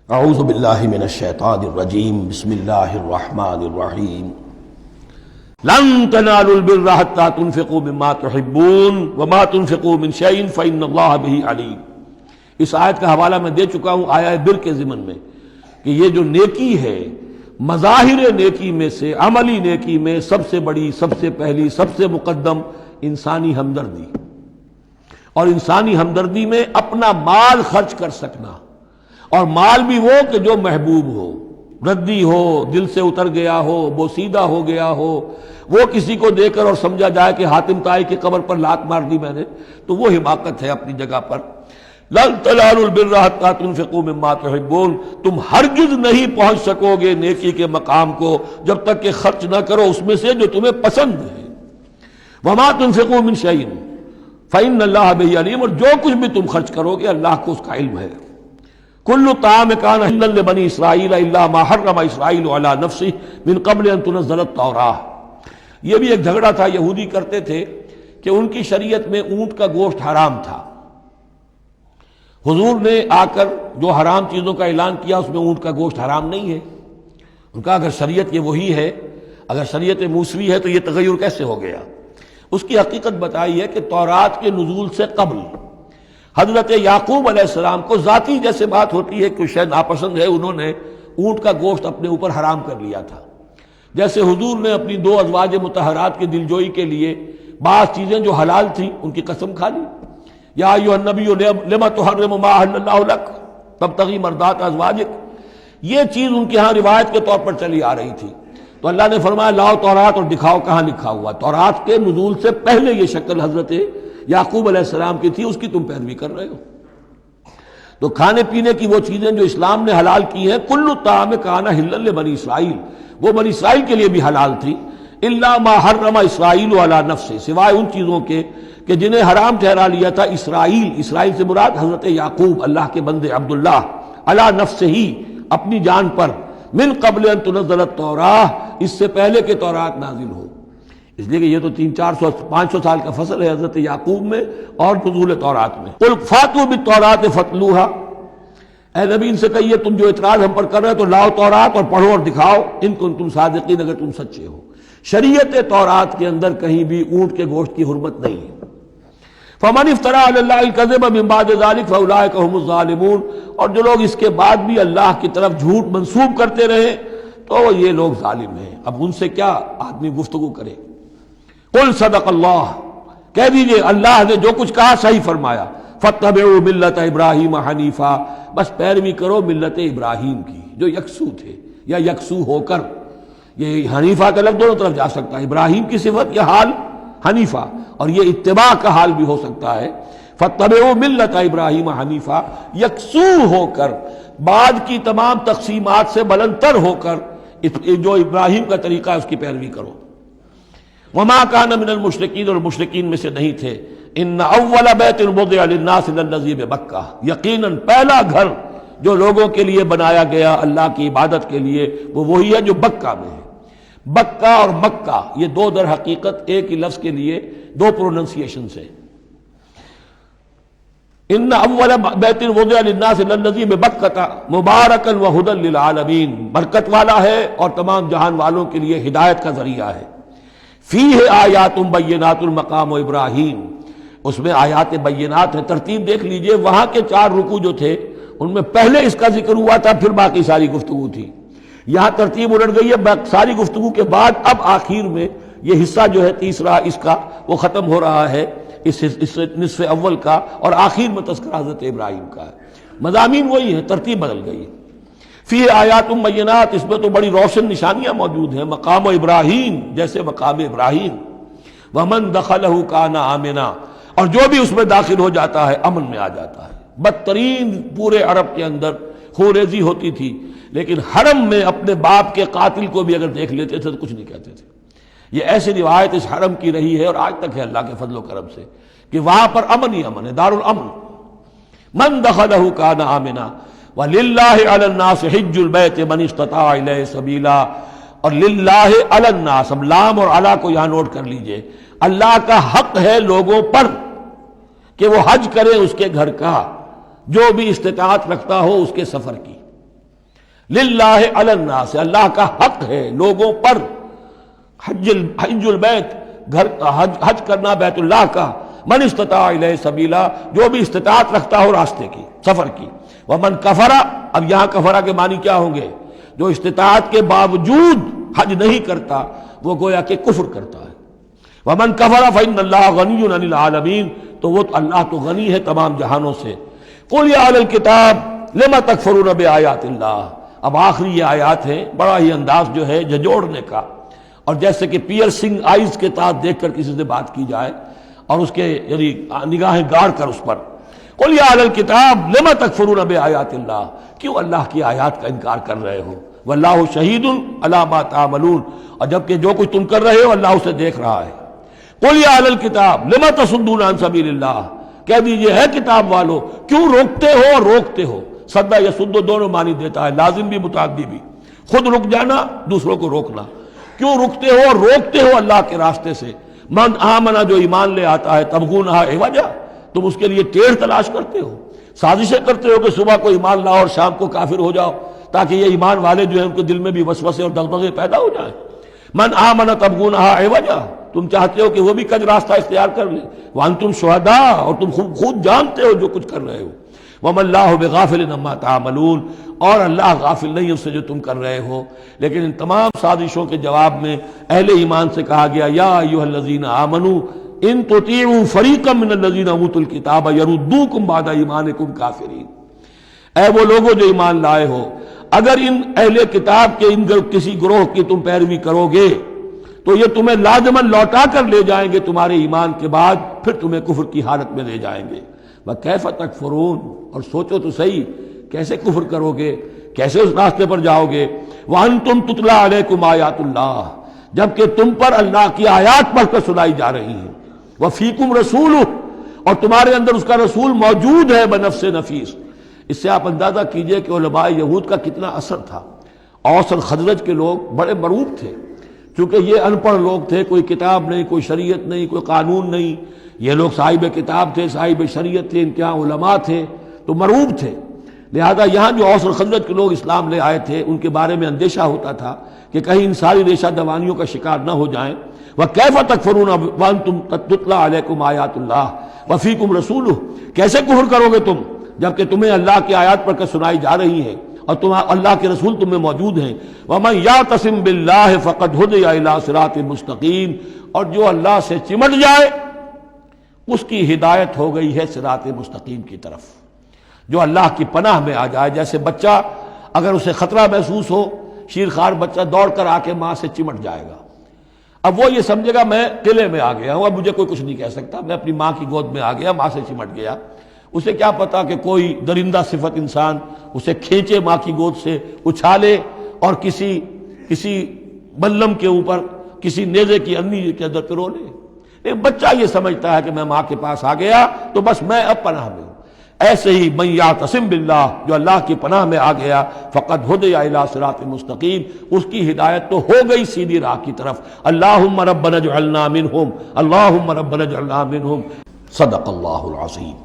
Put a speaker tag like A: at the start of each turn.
A: اعوذ باللہ من الشیطان الرجیم بسم اللہ الرحمن الرحیم لن تنالوا البر حتى تنفقوا مما تحبون وما تنفقوا من شيء فإن اللہ به علیم۔ اس آیت کا حوالہ میں دے چکا ہوں آیہ بر کے ضمن میں کہ یہ جو نیکی ہے مظاہر نیکی میں سے، عملی نیکی میں سب سے بڑی، سب سے پہلی، سب سے مقدم انسانی ہمدردی، اور انسانی ہمدردی میں اپنا مال خرچ کر سکنا، اور مال بھی وہ کہ جو محبوب ہو، ردی ہو، دل سے اتر گیا ہو، بوسیدہ ہو گیا ہو، وہ کسی کو دے کر اور سمجھا جائے کہ حاتم طائی کی قبر پر لات مار دی میں نے، تو وہ حماقت ہے اپنی جگہ پر۔ لن تنالوا البر حتى تنفقوا مما تحبون، تم ہرگز نہیں پہنچ سکو گے نیکی کے مقام کو جب تک کہ خرچ نہ کرو اس میں سے جو تمہیں پسند ہے۔ وما تنفقوا من شيء فإن اللہ به علیم، اور جو کچھ بھی تم خرچ کرو گے اللہ کو اس کا علم ہے۔ کل طعام کان حلا لبنی اسرائیل الا ما حرم اسرائیل علی نفسہ من قبل ان تنزل التوراۃ۔ یہ بھی ایک جھگڑا تھا، یہودی کرتے تھے کہ ان کی شریعت میں اونٹ کا گوشت حرام تھا۔ حضور نے آ کر جو حرام چیزوں کا اعلان کیا اس میں اونٹ کا گوشت حرام نہیں ہے۔ ان کا اگر شریعت یہ وہی ہے، اگر شریعت موسوی ہے تو یہ تغیر کیسے ہو گیا؟ اس کی حقیقت بتائی ہے کہ تورات کے نزول سے قبل حضرت یعقوب علیہ السلام کو ذاتی جیسے بات ہوتی ہے کہ شاید ناپسند ہے، انہوں نے اونٹ کا گوشت اپنے اوپر حرام کر لیا تھا۔ جیسے حضور نے اپنی دو ازواج مطہرات کی دلجوئی کے لیے بعض چیزیں جو حلال تھیں ان کی قسم کھا لی، یا ایھا النبی لم تحرم ما احل اللہ لک تبتغی مرضات ازواجک، یہ چیز ان کے ہاں روایت کے طور پر چلی آ رہی تھی۔ تو اللہ نے فرمایا لاؤ تورات اور دکھاؤ کہاں لکھا ہوا۔ تورات کے نزول سے پہلے یہ شکل حضرت یعقوب علیہ السلام کی تھی، اس کی تم پیروی کر رہے ہو۔ تو کھانے پینے کی وہ چیزیں جو اسلام نے حلال کی ہیں، کل طعام کان حلا لبنی اسرائیل، وہ بنی اسرائیل کے لیے بھی حلال تھی، الا ما حرم اسرائیل علی نفسہ، سوائے ان چیزوں کے کہ جنہیں حرام ٹھہرا لیا تھا اسرائیل، اسرائیل سے مراد حضرت یعقوب اللہ کے بندے عبداللہ، علی نفسہ ہی، اپنی جان پر، من قبل ان تنزل التوراۃ، اس سے پہلے کہ تورات نازل ہو۔ اس لیے کہ یہ تو 300-400-500 سال کا فصل ہے حضرت یعقوب میں اور نزول تورات میں۔ قل فاتوا بالتوراۃ فاتلوها، اے نبی ان سے کہیے تم جو اعتراض ہم پر کر رہے ہو تو لاؤ تورات اور پڑھو اور دکھاؤ، ان کنتم صادقین، اگر تم سچے ہو۔ شریعت تورات کے اندر کہیں بھی اونٹ کے گوشت کی حرمت نہیں ہے۔ فمن افترى على الله الكذب من بعد ذلك فاولئك هم الظالمون، اور جو لوگ اس کے بعد بھی اللہ کی طرف جھوٹ منسوب کرتے رہے تو یہ لوگ ظالم ہیں۔ اب ان سے کیا آدمی گفتگو کرے؟ قل صدق اللہ، کہہ دیجئے اللہ نے جو کچھ کہا صحیح فرمایا۔ فاتبعوا ملت ابراہیم حنیفا، بس پیروی کرو ملت ابراہیم کی جو یکسو تھے یا یکسو ہو کر، یہ حنیفہ کا لفظ دونوں طرف جا سکتا ہے، ابراہیم کی صفت یا حال حنیفہ، اور یہ اتباع کا حال بھی ہو سکتا ہے۔ فاتبعوا ملت ابراہیم حنیفا، یکسو ہو کر، بعد کی تمام تقسیمات سے بلندتر ہو کر جو ابراہیم کا طریقہ ہے اس کی پیروی کرو۔ وما کان من المشرکین، اور مشرکین میں سے نہیں تھے۔ ان اول بیت وضع للناس للذی بمکہ، یقیناً پہلا گھر جو لوگوں کے لیے بنایا گیا اللہ کی عبادت کے لیے وہ وہی ہے جو بکہ میں ہے۔ بکہ اور مکہ یہ دو در حقیقت ایک ہی لفظ کے لیے دو پروننسیشن سے۔ ان اول بیت وضع للناس للذی ببکہ مبارکا وہدی للعالمین، برکت والا ہے اور تمام جہان والوں کے لیے ہدایت کا ذریعہ ہے۔ فیہ آیات بینات المقام ابراہیم، اس میں آیات بینات ہیں۔ ترتیب دیکھ لیجئے، وہاں کے 4 رکوع جو تھے ان میں پہلے اس کا ذکر ہوا تھا، پھر باقی ساری گفتگو تھی۔ یہاں ترتیب الٹ گئی ہے، ساری گفتگو کے بعد اب آخر میں یہ حصہ جو ہے تیسرا اس کا وہ ختم ہو رہا ہے، اس نصف اول کا، اور آخر میں تذکرہ حضرت ابراہیم کا ہے۔ مضامین وہی ہیں، ترتیب بدل گئی ہے۔ فی آیات بینات، اس میں تو بڑی روشن نشانیاں موجود ہیں، مقام ابراہیم جیسے مقام ابراہیم۔ ومن دخلہ کان آمنا، اور جو بھی اس میں داخل ہو جاتا ہے امن میں آ جاتا ہے۔ بدترین پورے عرب کے اندر خوریزی ہوتی تھی، لیکن حرم میں اپنے باپ کے قاتل کو بھی اگر دیکھ لیتے تھے تو کچھ نہیں کہتے تھے۔ یہ ایسی روایت اس حرم کی رہی ہے اور آج تک ہے اللہ کے فضل و کرم سے کہ وہاں پر امن ہی امن ہے، دار الامن۔ من دخلہ کان آمنا وَلِلَّهِ عَلَى النَّاسِ حِجُّ الْبَيْتِ مَنِ اسْتَطَاعَ إِلَيْهِ سَبِيلًا، اور للہ علی الناس، اب لام اور علی کو یہاں نوٹ کر لیجئے، اللہ کا حق ہے لوگوں پر کہ وہ حج کرے اس کے گھر کا، جو بھی استطاعت رکھتا ہو اس کے سفر کی۔ للہ علی الناس، اللہ کا حق ہے لوگوں پر، حج البیت، گھر حج کرنا بیت اللہ کا، من استطاع الیہ سبیلا، جو بھی استطاعت رکھتا ہو راستے کی، سفر کی، ومن کفر، اب یہاں کفرہ کے معنی کیا ہوں گے؟ جو استطاعت کے باوجود حج نہیں کرتا وہ گویا کہ کفر کرتا ہے۔ ومن کفر فإن اللہ غنی عن العالمین، تو وہ اللہ تو غنی ہے تمام جہانوں سے۔ قل یا اہل الکتاب لم تکفرون بآیات اللہ، اب آخری یہ آیات ہیں، بڑا ہی انداز جو ہے جھنجھوڑنے کا، اور جیسے کہ پیئرسنگ آئیز کے ساتھ دیکھ کر کسی سے بات کی جائے اور اس کے یعنی نگاہیں گاڑ کر اس پر۔ قل یا اہل الکتاب لم تکفرون بآیات اللہ، کیوں اللہ کی آیات کا انکار کر رہے ہو؟ واللہ شہید علی ما تعملون، اور جبکہ جو کچھ تم کر رہے ہو اللہ اسے دیکھ رہا ہے۔ قل یا اہل الکتاب لم تصدون عن سبیل اللہ، کہہ دیجئے ہے کتاب والو کیوں روکتے ہو اور روکتے ہو؟ صد یا سد دونوں معنی دیتا ہے، لازم بھی متعدی بھی، خود رک جانا، دوسروں کو روکنا۔ کیوں رکتے ہو اور روکتے ہو اللہ کے راستے سے؟ من آمنا، جو ایمان لے آتا ہے، تبغونہا عوجا، تم اس کے لیے ٹیڑھ تلاش کرتے ہو، سازشیں کرتے ہو کہ صبح کو ایمان لاؤ اور شام کو کافر ہو جاؤ، تاکہ یہ ایمان والے جو ہیں ان کے دل میں بھی وسوسے اور دغدغے پیدا ہو جائیں۔ من آمن تبغونہا عوجا، تم چاہتے ہو کہ وہ بھی کج راستہ اختیار کر لے، وانتم شہداء، اور تم خود جانتے ہو جو کچھ کر رہے ہو۔ وما اللہ بغافل عما تعملون، اور اللہ غافل نہیں اس سے جو تم کر رہے ہو۔ لیکن ان تمام سازشوں کے جواب میں اہل ایمان سے کہا گیا یا ایھا الذین آمنوا ان تطیعوا فریقا من الذین اوتوا الکتاب یردوکم بعد ایمانکم کافرین، اے وہ لوگوں جو ایمان لائے ہو، اگر ان اہل کتاب کے ان کسی گروہ کی تم پیروی کرو گے تو یہ تمہیں لازماً لوٹا کر لے جائیں گے تمہارے ایمان کے بعد، پھر تمہیں کفر کی حالت میں لے جائیں گے۔ وَكَيْفَ تَكْفُرُونَ، اور سوچو تو صحیح کیسے کفر کرو گے، کیسے اس راستے پر جاؤ گے۔ وَأَنْتُمْ تُتْلَىٰ عَلَيْكُمْ آیَاتُ اللَّهِ، جبکہ تم پر اللہ کی آیات پڑھ کر سنائی جا رہی ہیں۔ وَفِيكُمْ رَسُولُهُ، اور تمہارے اندر اس کا رسول موجود ہے بنفس نفیس۔ اس سے آپ اندازہ کیجئے کہ علماء یہود کا کتنا اثر تھا۔ اوس اور خزرج کے لوگ بڑے مرعوب تھے، چونکہ یہ ان پڑھ لوگ تھے، کوئی کتاب نہیں، کوئی شریعت نہیں، کوئی قانون نہیں۔ یہ لوگ صاحب کتاب تھے، صاحب شریعت تھے، ان کے ہاں علماء تھے، تو مرعوب تھے۔ لہذا یہاں جو اوس اور خزرج کے لوگ اسلام لے آئے تھے ان کے بارے میں اندیشہ ہوتا تھا کہ کہیں ان ساری ریشہ دوانیوں کا شکار نہ ہو جائیں۔ وَكَيْفَ تَكْفُرُونَ وَأَنْتُمْ تُتْلَىٰ عَلَيْكُمْ آیَاتُ اللَّهِ وَفِيكُمْ رَسُولُهُ، کیسے کفر کرو گے تم جبکہ تمہیں اللہ کی آیات پڑھ کر سنائی جا رہی ہیں اور اللہ کے رسول تم میں موجود ہیں۔ وَمَن يَعْتَصِم بِاللَّهِ فَقَدْ هُدِيَ إِلَىٰ صِرَاطٍ مُسْتَقِيمٍ، اور جو اللہ سے چمٹ جائے اس کی ہدایت ہو گئی ہے صراط مستقیم کی طرف۔ جو اللہ کی پناہ میں آ جائے، جیسے بچہ اگر اسے خطرہ محسوس ہو، شیرخوار بچہ دوڑ کر آ کے ماں سے چمٹ جائے گا، اب وہ یہ سمجھے گا میں قلعے میں آ گیا ہوں، اب مجھے کوئی کچھ نہیں کہہ سکتا، میں اپنی ماں کی گود میں آ گیا، ماں سے چمٹ گیا۔ اسے کیا پتا کہ کوئی درندہ صفت انسان اسے کھینچے ماں کی گود سے، اچھالے اور کسی بلم کے اوپر کسی نیزے کی انی کے اندر پرو لے۔ ایک بچہ یہ سمجھتا ہے کہ میں ماں کے پاس آ گیا تو بس میں اب پناہ میں ہوں۔ ایسے ہی من یعتصم باللہ، جو اللہ کی پناہ میں آ گیا، فقد ہدی الی صراط مستقیم، اس کی ہدایت تو ہو گئی سیدھی راہ کی طرف۔ اللہم ربنا اجعلنا منہم، اللہم ربنا اجعلنا منہم۔ صدق اللہ العظیم۔